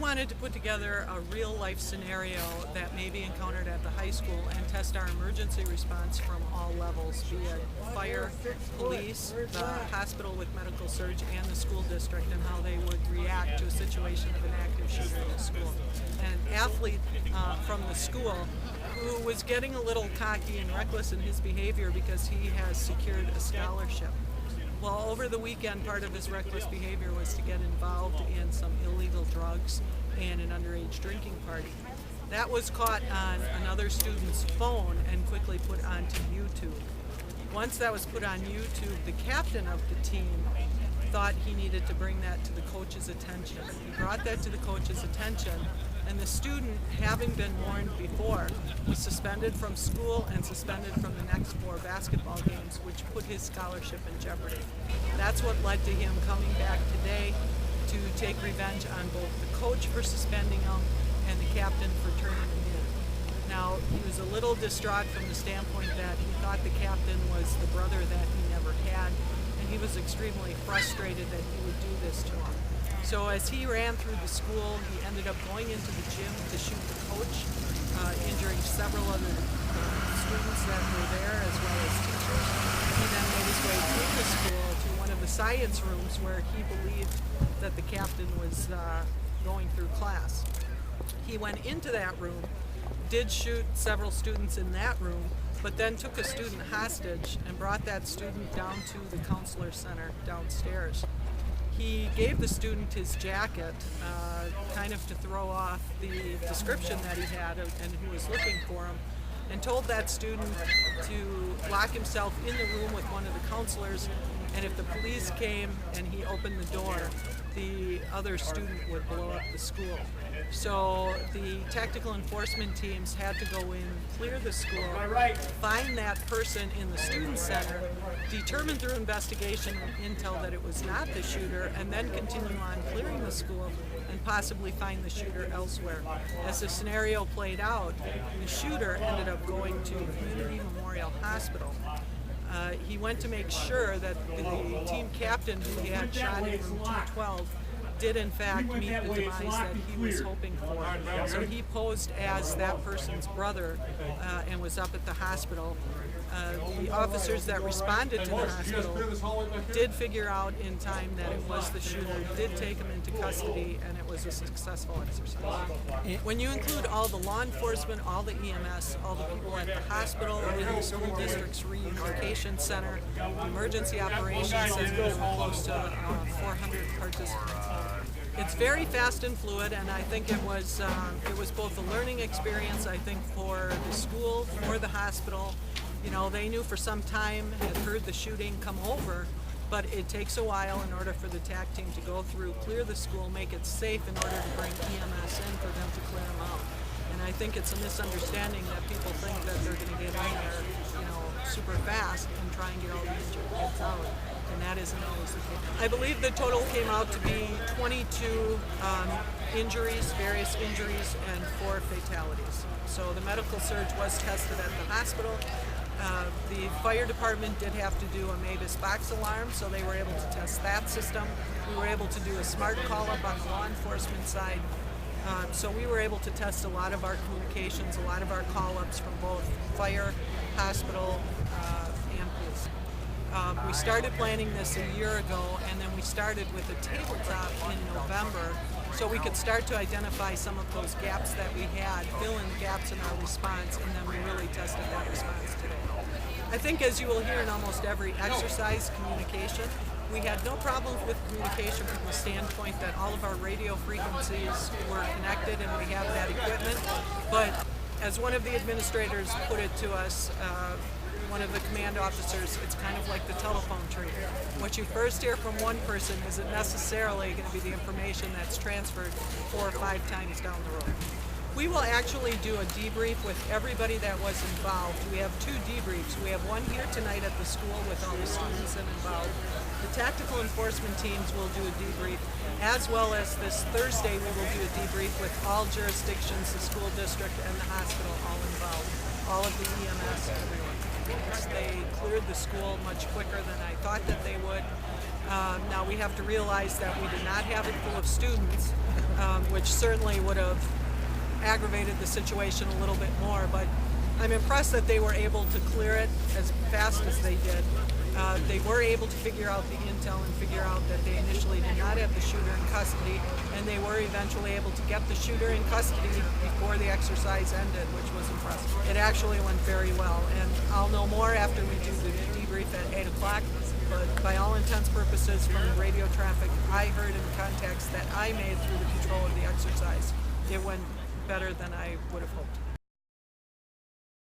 wanted to put together a real-life scenario that may be encountered at the high school and test our emergency response from all levels, be it fire, police, the hospital with medical surge, and the school district, and how they would react to a situation of an active shooter in the school. An athlete from the school who was getting a little cocky and reckless in his behavior because he has secured a scholarship. Well, over the weekend, part of his reckless behavior was to get involved in some illegal drugs and an underage drinking party. That was caught on another student's phone and quickly put onto YouTube. Once that was put on YouTube, the captain of the team thought he needed to bring that to the coach's attention. He brought that to the coach's attention, and the student, having been warned before, was suspended from school and suspended from the next 4 basketball games, which put his scholarship in jeopardy. That's what led to him coming back today to take revenge on both the coach for suspending him and the captain for turning him in. Now, he was a little distraught from the standpoint that he thought the captain was the brother that he never had, and he was extremely frustrated that he would do this to him. So as he ran through the school, he ended up going into the gym to shoot the coach, injuring several other students that were there as well as teachers. He then made his way through the school to one of the science rooms where he believed that the captain was going through class. He went into that room, did shoot several students in that room, but then took a student hostage and brought that student down to the counselor center downstairs. He gave the student his jacket, kind of to throw off the description that he had and who was looking for him, and told that student to lock himself in the room with one of the counselors, and if the police came and he opened the door, the other student would blow up the school. So the tactical enforcement teams had to go in, clear the school, find that person in the student center, determine through investigation and intel that it was not the shooter, and then continue on clearing the school and possibly find the shooter elsewhere. As the scenario played out, the shooter ended up going to Community Memorial Hospital. He went to make sure that the team captain who he had shot in room 212 did in fact meet the demise that he was hoping for. So he posed as that person's brother and was up at the hospital. The officers that responded to the hospital did figure out in time that it was the shooter, did take him into custody, and it was a successful exercise. When you include all the law enforcement, all the EMS, all the people at the hospital, in the school district's reunification center, the emergency operations center, there were close to 400 participants. It's very fast and fluid, and I think it was both a learning experience, I think, for the school, for the hospital. You know, they knew for some time, had heard the shooting come over, but it takes a while in order for the TAC team to go through, clear the school, make it safe in order to bring EMS in for them to clear them out. And I think it's a misunderstanding that people think that they're going to get in there, you know, super fast and try and get all the injured kids out. And that isn't always the case. I believe the total came out to be 22 injuries, various injuries, and 4 fatalities. So the medical surge was tested at the hospital. The fire department did have to do a Mavis box alarm, so they were able to test that system. We were able to do a smart call-up on the law enforcement side. So we were able to test a lot of our communications, a lot of our call-ups from both fire, hospital, and police. We started planning this a year ago, and then we started with a tabletop in November so we could start to identify some of those gaps that we had, fill in the gaps in our response, and then we really tested that response today. I think, as you will hear in almost every exercise, communication. We had no problems with communication from the standpoint that all of our radio frequencies were connected and we have that equipment, but as one of the administrators put it to us, one of the command officers, it's kind of like the telephone tree. What you first hear from one person isn't necessarily going to be the information that's transferred 4 or 5 times down the road. We will actually do a debrief with everybody that was involved. We have 2 debriefs. We have one here tonight at the school with all the students involved. The tactical enforcement teams will do a debrief, as well as this Thursday we will do a debrief with all jurisdictions, the school district and the hospital all involved, all of the EMS, everyone. They cleared the school much quicker than I thought that they would. Now we have to realize that we did not have it full of students, which certainly would have aggravated the situation a little bit more, but I'm impressed that they were able to clear it as fast as they did. They were able to figure out the intel and figure out that they initially did not have the shooter in custody, and they were eventually able to get the shooter in custody before the exercise ended, which was impressive. It actually went very well, and I'll know more after we do the debrief at 8 o'clock, but by all intents and purposes from the radio traffic I heard in the contacts that I made through the control of the exercise, it went better than I would have hoped.